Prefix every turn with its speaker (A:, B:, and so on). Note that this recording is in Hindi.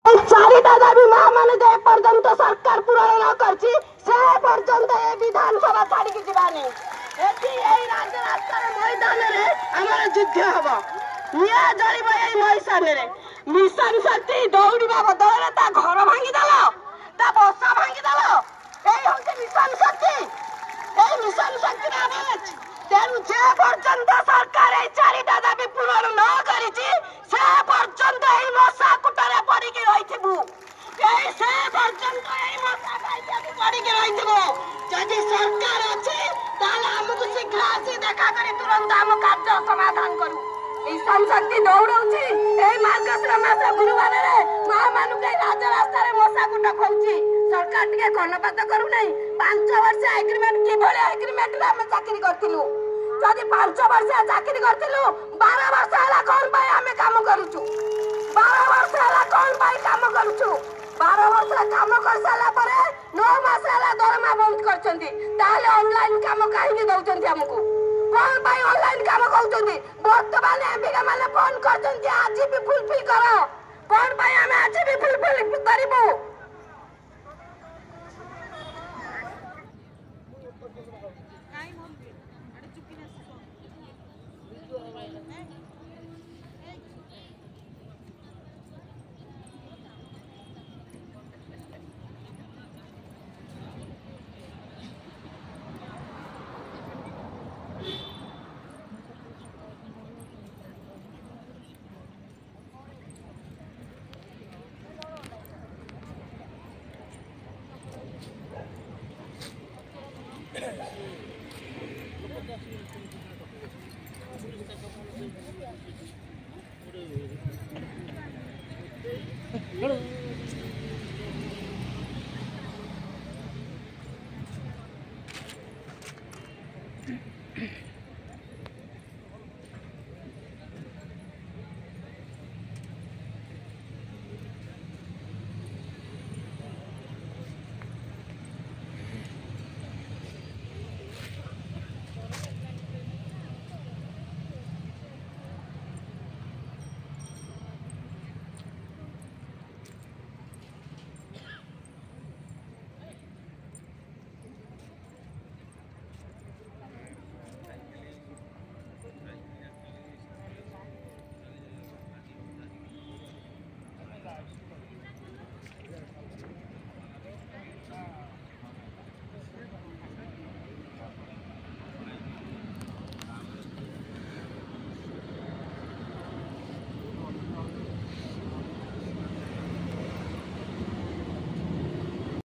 A: चारिटा दाबी महामानके पर्यंत सरकार पूरण न करछि से पर्यंत ए विधानसभा छाड़ी के जिबानी एति एई राज्य रास्तार मैदान रे हमर युद्ध हबो निया जलिबो एई मैदान रे मिशन शक्ति दौड़िबा बदले ता घर भांगी देलो ता बसा भांगी देलो एई होचे मिशन शक्ति आवाज तेणु जे पर्यंत सरकार एई चारिटा दाबी पूरण न करिछि से पर्यंत एई मशा कुटारे पड़िकी रहिथिबु एई से पर्यंत एई मशा खाइके पड़िकी रहिथिबु जदि सरकार अछि ताले हमकु शीघ्र आसी देखा करी तुरंत हम कार्य समाधान करू मिशन शक्ति दौड़ौछि एई मार्गशीर मास गुरुवार रे महामानुके राज्य रास्ता रे मशा कुटा खौछि सरकार टिके कर्णपात करू नै 5 वर्ष एग्रीमेंट कि भले एग्रीमेंट रे हम चाकरी करथिलु जदि 5 वर्ष चाकरी करथिलु 12 वर्ष हला कोन भाई हमें काम करूछु 12 वर्ष हला कोन भाई काम करूछु 12 वर्ष काम कर साला परे 9 मास हला दरमा बंद करछंती ताले ऑनलाइन काम काहे दउछंती हमकु कोन भाई ऑनलाइन काम कहउछंती वर्तमान एमपीका माने फोन करछंती आज भी फुलफिल करो कोन भाई हमें आज भी फुलफिल करिबो
B: Hello.